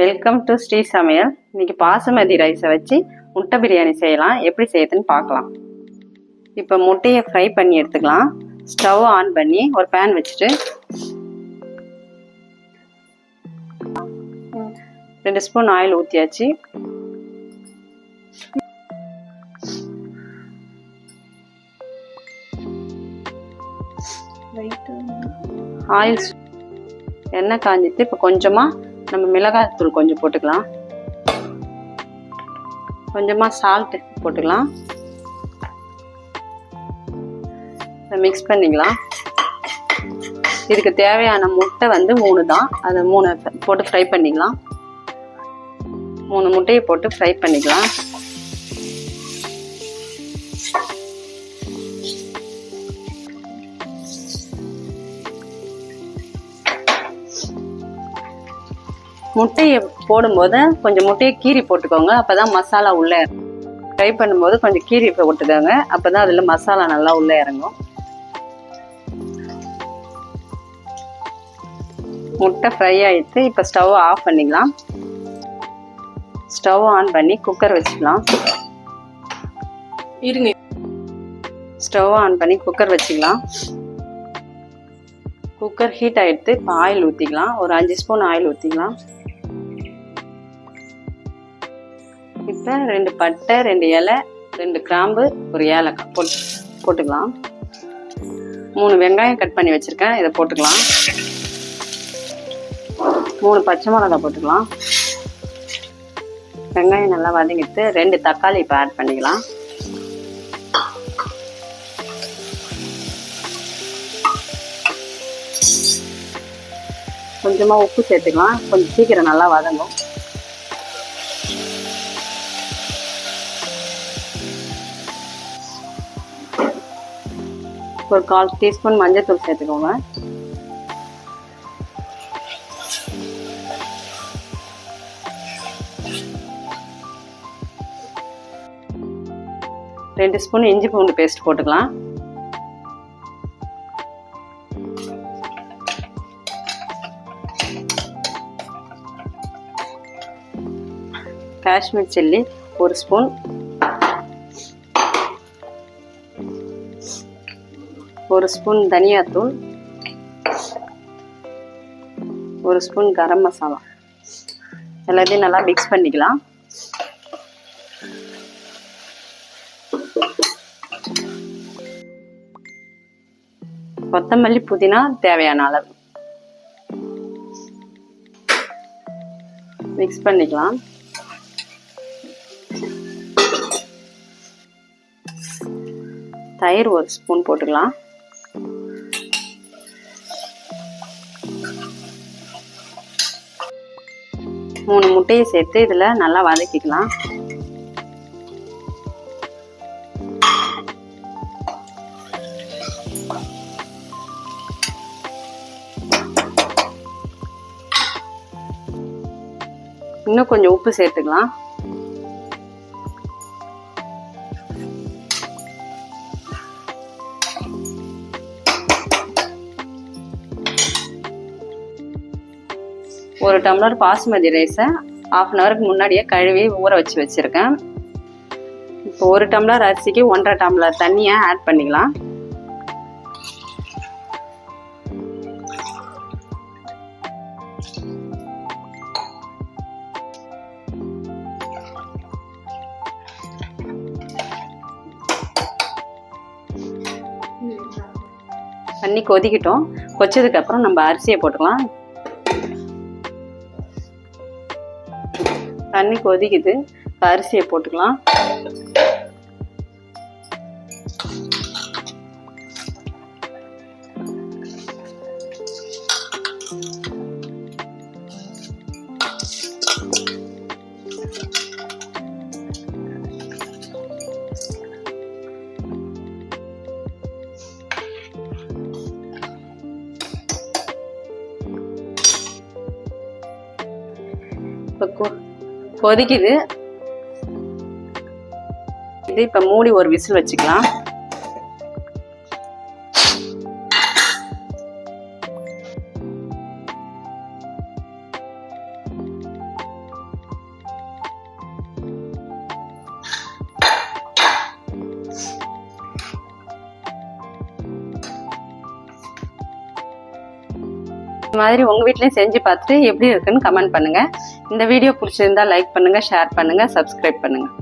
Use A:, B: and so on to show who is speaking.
A: Welcome to Sri சமையல். இன்னைக்கு பாசுமதி ரைஸை வச்சு முட்டை பிரியாணி செய்யலாம். எப்படி செய்யுதுன்னு பார்க்கலாம். இப்போ முட்டையை ஃப்ரை பண்ணி எடுத்துக்கலாம். ஸ்டவ் ஆன் பண்ணி ஒரு பேன் வச்சுட்டு 2 ஸ்பூன் ஆயில் ஊற்றியாச்சு. ஆயில் எண்ணெய் காஞ்சிட்டு இப்போ கொஞ்சமாக நம்ம மிளகாய் தூள் கொஞ்சம் போட்டுக்கலாம். கொஞ்சமாக சால்ட்டு போட்டுக்கலாம். மிக்ஸ் பண்ணிக்கலாம். இதுக்கு தேவையான முட்டை வந்து 3 தான். அதை 3 போட்டு ஃப்ரை பண்ணிக்கலாம். 3 முட்டையை போட்டு ஃப்ரை பண்ணிக்கலாம். முட்டையை போடும்போது கொஞ்சம் முட்டையை கீறி போட்டுக்கோங்க. அப்போதான் மசாலா உள்ளே ஃப்ரை பண்ணும்போது கொஞ்சம் கீறி போட்டுக்கோங்க. அப்போதான் அதில் மசாலா நல்லா உள்ளே இறங்கும். முட்டை ஃப்ரை ஆகிடுச்சு. இப்போ ஸ்டவ் ஆஃப் பண்ணிக்கலாம். ஸ்டவ் ஆன் பண்ணி குக்கர் வச்சுக்கலாம். இருங்க. ஸ்டவ் ஆன் பண்ணி குக்கர் வச்சுக்கலாம். குக்கர் ஹீட் ஆகிடுத்து. இப்போ ஆயில் ஊற்றிக்கலாம். ஒரு 5 ஸ்பூன் ஆயில் ஊற்றிக்கலாம். இப்போ 2 பட்டை, 2 இலை, 2 கிராம்பு, ஒரு ஏலக்காய் போட்டுக்கலாம். 3 வெங்காயம் கட் பண்ணி வச்சுருக்கேன். இதை போட்டுக்கலாம். 3 பச்சை மிளகாய் போட்டுக்கலாம். வெங்காயம் நல்லா வதங்கிட்டு 2 தக்காளி இப்போ ஆட் பண்ணிக்கலாம். கொஞ்சமாக உப்பு சேர்த்துக்கலாம். கொஞ்சம் சீக்கிரம் நல்லா வதங்கும். ஒரு 1/4 டீஸ்பூன் மஞ்சள் தூள் சேர்த்துக்கோங்க. ரெண்டு ஸ்பூன் இஞ்சி பூண்டு பேஸ்ட் போட்டுக்கலாம். காஷ்மீர் சில்லி 1 ஸ்பூன், 1 ஸ்பூன் தனியாத்தூள், 1 ஸ்பூன் கரம் மசாலா. எல்லாத்தையும் நல்லா மிக்ஸ் பண்ணிக்கலாம். கொத்தமல்லி, புதினா தேவையான அளவு மிக்ஸ் பண்ணிக்கலாம். தயிர் 1 ஸ்பூன் போட்டுக்கலாம். மூணு முட்டையை சேர்த்து இதில் நல்லா வதக்கிக்கலாம். இன்னும் கொஞ்சம் உப்பு சேர்த்துக்கலாம். ஒரு டம்ளர் பாசுமதி ரைஸை 1/2 ஹவருக்கு முன்னாடியே கழுவி ஊற வச்சிருக்கேன். இப்போ 1 டம்ளர் அரிசிக்கு 1.5 டம்ளர் தண்ணியை ஆட் பண்ணிக்கலாம். தண்ணி கொதிக்கட்டும். கொச்சதுக்கு அப்புறம் நம்ம அரிசியை போட்டுக்கலாம். தண்ணி கொதிக்குது. அரிசியை போட்டுக்கலாம். கொதிக்குது. இது இப்ப மூடி ஒரு விசில் வச்சுக்கலாம். இந்த மாதிரி உங்கள் வீட்லேயும் செஞ்சு பார்த்துட்டு எப்படி இருக்குன்னு கமெண்ட் பண்ணுங்கள். இந்த வீடியோ பிடிச்சிருந்தா லைக் பண்ணுங்கள், ஷேர் பண்ணுங்கள், சப்ஸ்கிரைப் பண்ணுங்கள்.